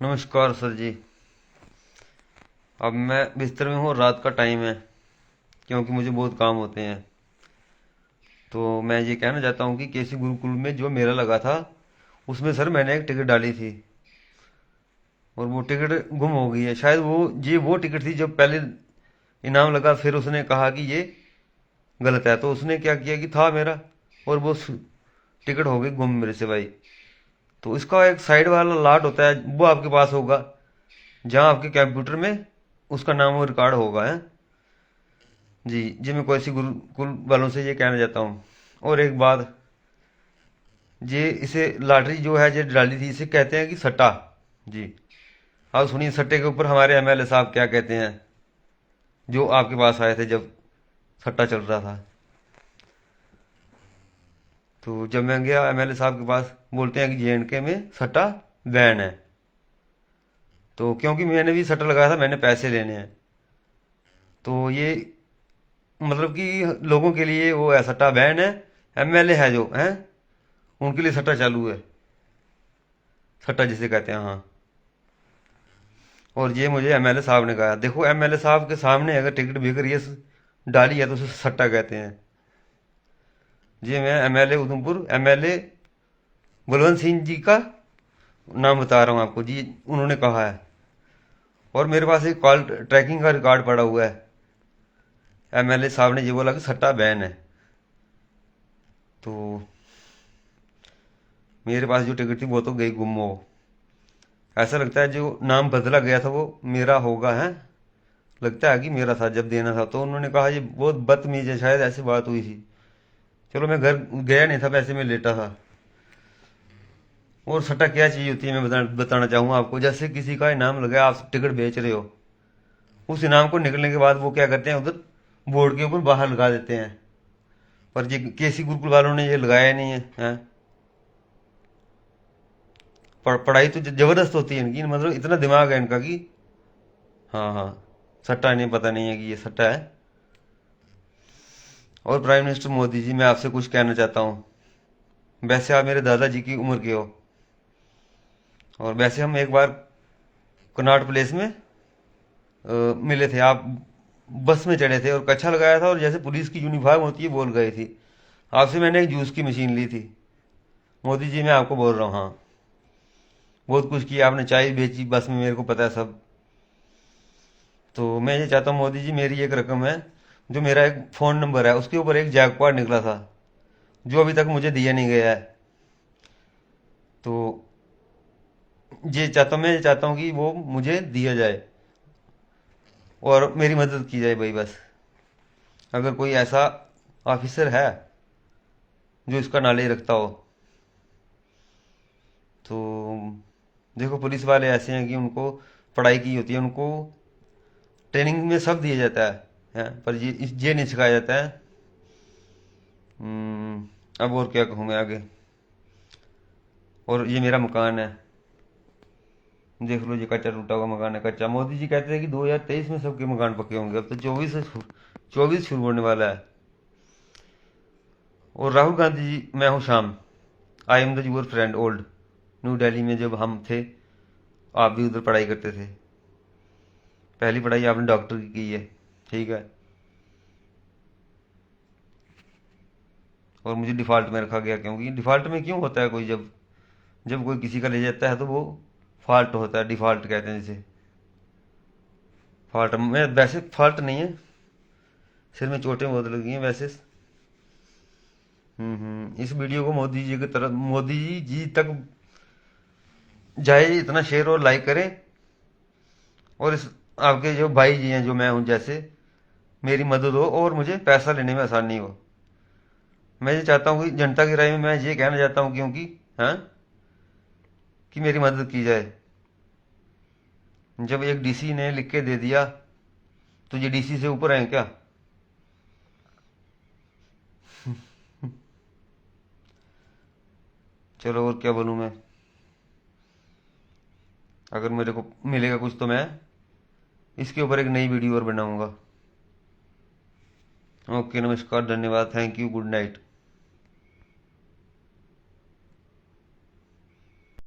नमस्कार सर जी। अब मैं बिस्तर में हूँ, रात का टाइम है, क्योंकि मुझे बहुत काम होते हैं। तो मैं ये कहना चाहता हूँ कि केसी गुरुकुल में जो मेला लगा था, उसमें सर मैंने एक टिकट डाली थी और वो टिकट गुम हो गई है। शायद वो टिकट थी जब पहले इनाम लगा, फिर उसने कहा कि ये गलत है, तो उसने क्या किया कि था मेरा, और वो टिकट हो गई गुम मेरे से भाई। तो इसका एक साइड वाला लाट होता है, वो आपके पास होगा, जहाँ आपके कंप्यूटर में उसका नाम वो रिकॉर्ड होगा है। जी जी, मैं कोसी गुरुकुल वालों से ये कहना चाहता हूँ। और एक बात, ये इसे लॉटरी जो है ये डाली थी, इसे कहते हैं कि सट्टा। जी, आप सुनिए सट्टे के ऊपर हमारे एमएलए साहब क्या कहते हैं, जो आपके पास आए थे जब सट्टा चल रहा था। तो जब मैं गया एमएलए साहब के पास, बोलते हैं कि जेएंडके में सट्टा बैन है। तो क्योंकि मैंने भी सट्टा लगाया था, मैंने पैसे लेने हैं, तो ये मतलब कि लोगों के लिए वो है, सट्टा बैन है। एमएलए है जो हैं, उनके लिए सट्टा चालू है, सट्टा जिसे कहते हैं, हाँ। और ये मुझे एमएलए साहब ने कहा। देखो, एमएलए साहब के सामने अगर टिकट बिक रही है, डाली है, तो उसे सट्टा कहते हैं। जी, मैं एमएलए उधमपुर, एमएलए बलवंत सिंह जी का नाम बता रहा हूँ आपको जी, उन्होंने कहा है। और मेरे पास एक कॉल ट्रैकिंग का रिकॉर्ड पड़ा हुआ है, एमएलए साहब ने ये बोला कि सट्टा बैन है। तो मेरे पास जो टिकट थी वो तो गई गुम हो। ऐसा लगता है जो नाम बदला गया था वो मेरा होगा है, लगता है कि मेरा था जब देना था। तो उन्होंने कहा ये बहुत बदतमीज है, शायद ऐसी बात हुई थी। चलो, मैं घर गया नहीं था, वैसे मैं लेटा था। और सट्टा क्या चीज़ होती है, मैं बताना चाहूँगा आपको। जैसे किसी का इनाम लगा, आप टिकट बेच रहे हो, उस इनाम को निकलने के बाद वो क्या करते हैं, उधर बोर्ड के ऊपर बाहर लगा देते हैं। पर ये केसी गुरुकुल वालों ने ये लगाया नहीं है, हैं? पढ़ाई तो जबरदस्त होती है इनकी, मतलब इतना दिमाग है इनका कि हाँ हाँ, सट्टा नहीं, पता नहीं है कि ये सट्टा है। और प्राइम मिनिस्टर मोदी जी, मैं आपसे कुछ कहना चाहता हूँ। वैसे आप मेरे दादाजी की उम्र के हो, और वैसे हम एक बार कनॉट प्लेस में मिले थे। आप बस में चढ़े थे और कच्छा लगाया था, और जैसे पुलिस की यूनिफॉर्म होती है बोल गए थी। आपसे मैंने एक जूस की मशीन ली थी। मोदी जी, मैं आपको बोल रहा हूँ, हाँ। बहुत कुछ किया आपने, चाय बेची बस में, मेरे को पता है सब। तो मैं ये चाहता हूँ मोदी जी, मेरी एक रकम है, जो मेरा एक फ़ोन नंबर है, उसके ऊपर एक जैकपॉट निकला था, जो अभी तक मुझे दिया नहीं गया है। तो मैं ये चाहता हूँ कि वो मुझे दिया जाए और मेरी मदद की जाए भाई, बस। अगर कोई ऐसा ऑफिसर है जो इसका नॉलेज रखता हो, तो देखो, पुलिस वाले ऐसे हैं कि उनको पढ़ाई की होती है, उनको ट्रेनिंग में सब दिया जाता है, पर ये नहीं सिखाया जाता है। अब और क्या कहूँ मैं आगे। और ये मेरा मकान है, देख लो, ये कच्चा टूटा हुआ मकान है, कच्चा। मोदी जी कहते थे कि 2023 में सबके मकान पक्के होंगे, अब तो 24 शुरू होने वाला है। और राहुल गांधी जी, मैं हूँ Shyam, I am the your friend old. New Delhi में जब हम थे, आप भी उधर पढ़ाई करते थे। पहली पढ़ाई आपने डॉक्टर की है, ठीक है। और मुझे डिफ़ॉल्ट में रखा गया, क्योंकि डिफ़ॉल्ट में क्यों होता है, कोई जब जब कोई किसी का ले जाता है तो वो फॉल्ट होता है, डिफ़ॉल्ट कहते हैं जिसे। फॉल्ट में वैसे फॉल्ट नहीं है, सिर में चोटें बहुत लगी हैं वैसे। इस वीडियो को मोदी जी की तरफ, मोदी जी तक जाए, इतना शेयर और लाइक करें। और इस आपके जो भाई जी हैं, जो मैं हूं जैसे, मेरी मदद हो और मुझे पैसा लेने में आसानी हो। मैं ये चाहता हूँ कि जनता की राय में मैं ये कहना चाहता हूँ, क्योंकि हाँ, कि मेरी मदद की जाए। जब एक डीसी ने लिख के दे दिया, तो ये डीसी से ऊपर है क्या? चलो, और क्या बोलूँ मैं। अगर मेरे को मिलेगा कुछ तो मैं इसके ऊपर एक नई वीडियो और बनाऊंगा। ओके, नमस्कार, धन्यवाद, थैंक यू, गुड नाइट।